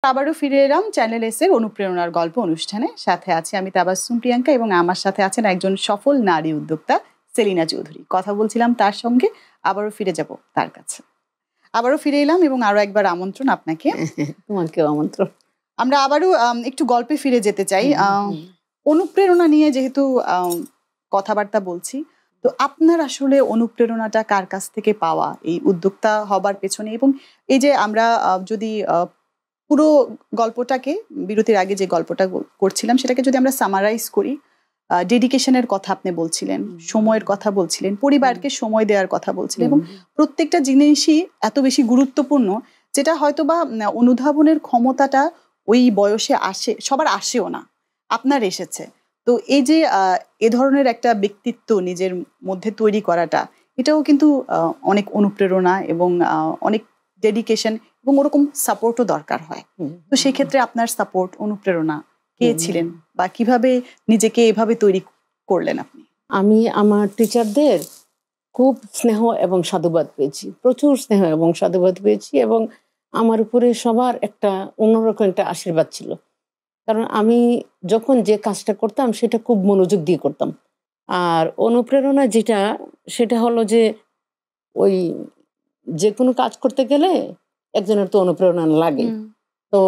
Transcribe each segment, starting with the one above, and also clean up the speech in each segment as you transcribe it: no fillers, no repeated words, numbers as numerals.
আবারও ফিরে এলাম চ্যানেল এস এর অনুপ্রেরণার গল্প অনুষ্ঠানে। সাথে আছি আমি তাবাসসুম প্রিয়াঙ্কা এবং আমার সাথে আছেন একজন সফল নারী উদ্যোক্তা সেলিনা চৌধুরী। কথা বলছিলাম তার সঙ্গে, আবারও ফিরে যাব তার কাছে। আবারও ফিরে এলাম এবং আরো একবার আমন্ত্রণ আপনাকে। তোমাকেও আমন্ত্রণ। আমরা আবারও একটু গল্পে ফিরে যেতে চাই। অনুপ্রেরণা নিয়ে যেহেতু কথাবার্তা বলছি, তো আপনার আসলে অনুপ্রেরণাটা কার কাছ থেকে পাওয়া এই উদ্যোক্তা হবার পেছনে? এবং এই যে আমরা যদি পুরো গল্পটাকে, বিরতির আগে যে গল্পটা করছিলাম সেটাকে যদি আমরা সামারাইজ করি, ডেডিকেশনের কথা আপনি বলছিলেন, সময়ের কথা বলছিলেন, পরিবারকে সময় দেওয়ার কথা বলছিলেন, এবং প্রত্যেকটা জিনিসই এত বেশি গুরুত্বপূর্ণ যেটা হয়তো বা অনুধাবনের ক্ষমতাটা ওই বয়সে আসে, সবার আসেও না, আপনার এসেছে। তো এই যে এ ধরনের একটা ব্যক্তিত্ব নিজের মধ্যে তৈরি করাটা, এটাও কিন্তু অনেক অনুপ্রেরণা এবং অনেক ডেডিকেশন এবং ওরকম সাপোর্টও দরকার হয়। তো সেক্ষেত্রে আপনার সাপোর্ট, অনুপ্রেরণা কে ছিলেন বা কিভাবে নিজেকে এভাবে তৈরি করলেন আপনি? আমি আমার টিচারদের খুব স্নেহ এবং সাধুবাদ পেয়েছি, প্রচুর স্নেহ এবং সাধুবাদ পেয়েছি, এবং আমার উপরে সবার একটা অন্যরকম একটা আশীর্বাদ ছিল। কারণ আমি যখন যে কাজটা করতাম সেটা খুব মনোযোগ দিয়ে করতাম। আর অনুপ্রেরণা যেটা, সেটা হলো যে ওই যে কোনো কাজ করতে গেলে একজনের তো অনুপ্রেরণা লাগে। তো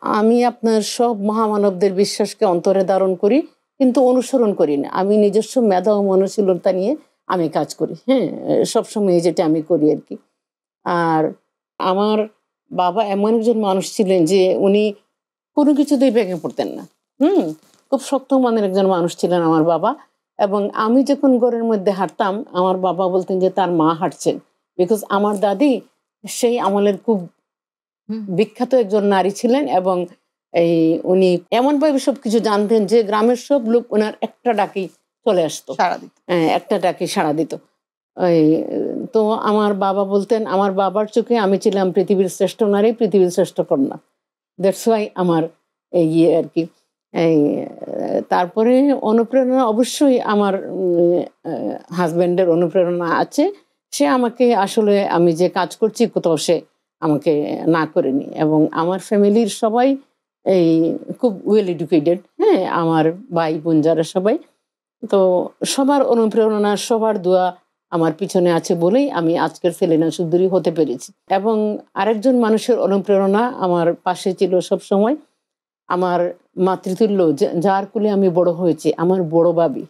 আমি আপনার সব মহামানবদের বিশ্বাসকে অন্তরে ধারণ করি, কিন্তু অনুসরণ করি না। আমি নিজস্ব মেধা ও মননশীলতা নিয়ে আমি কাজ করি। হ্যাঁ, সবসময় যেটা আমি করি আর কি। আর আমার বাবা এমন একজন মানুষ ছিলেন যে উনি কোনো কিছুতেই ভেঙে পড়তেন না। খুব শক্ত মনের একজন মানুষ ছিলেন আমার বাবা। এবং আমি যখন ঘরের মধ্যে হাঁটতাম, আমার বাবা বলতেন যে তার মা হাঁটছেন, বিকজ আমার দাদি সেই আমলের খুব বিখ্যাত একজন নারী ছিলেন, এবং উনি এমনভাবে সবকিছু জানতেন যে গ্রামের সব লোক ওনার একটা ডাকেই চলে আসতো, একটা ডাকে সাড়া দিত। তো আমার বাবা বলতেন, আমার বাবার চোখে আমি ছিলাম পৃথিবীর শ্রেষ্ঠ নারী, পৃথিবীর শ্রেষ্ঠ কন্যা। দ্যাটস ওয়াই আমার ইয়ে আর কি। তারপরে অনুপ্রেরণা অবশ্যই আমার হাজব্যান্ডের অনুপ্রেরণা আছে। সে আমাকে আসলে আমি যে কাজ করছি কোথাও সে আমাকে না করেনি, এবং আমার ফ্যামিলির সবাই খুব ওয়েল এডুকেটেড। হ্যাঁ, আমার ভাই বোন যারা সবাই, তো সবার অনুপ্রেরণা, সবার দোয়া আমার পিছনে আছে বলেই আমি আজকের সেলিনা চৌধুরী হতে পেরেছি। এবং আরেকজন মানুষের অনুপ্রেরণা আমার পাশে ছিল সব সময়, আমার মাতৃতুল্য, যার কুলে আমি বড় হয়েছি, আমার বড় ভাবি।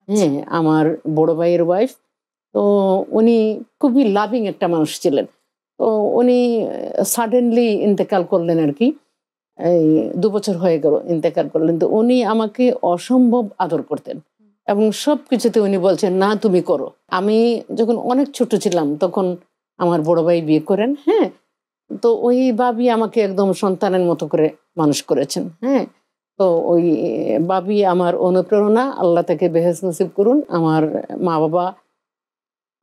হ্যাঁ, আমার বড় ভাইয়ের ওয়াইফ। তো উনি খুবই লাভিং একটা মানুষ ছিলেন। তো উনি সাডেনলি ইন্তেকাল করলেন আর কি, 2 বছর হয়ে গেল ইন্তেকাল করলেন। তো উনি আমাকে অসম্ভব আদর করতেন এবং সব কিছুতে উনি বলছেন, না তুমি করো। আমি যখন অনেক ছোট ছিলাম তখন আমার বড় ভাই বিয়ে করেন। হ্যাঁ, তো ওই ভাবি আমাকে একদম সন্তানের মতো করে মানুষ করেছেন। হ্যাঁ, তো ওই ভাবি আমার অনুপ্রেরণা, আল্লাহ তাকে বেহেশত নসিব করুন। আমার মা বাবা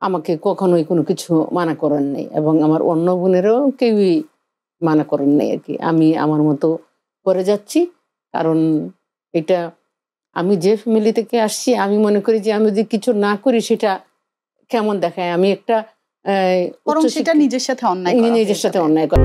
আমাকে কখনোই কোনো কিছু মানা করেন নাই, এবং আমার অন্য বোনেরও কেউই মানা করেন নাই আর কি। আমি আমার মতো করে যাচ্ছি, কারণ এটা আমি যে ফ্যামিলি থেকে আসছি, আমি মনে করি যে আমি যদি কিছু না করি সেটা কেমন দেখায়, আমি একটা সেটা নিজের সাথে অন্যায়, নিজের সাথে অন্যায় করা।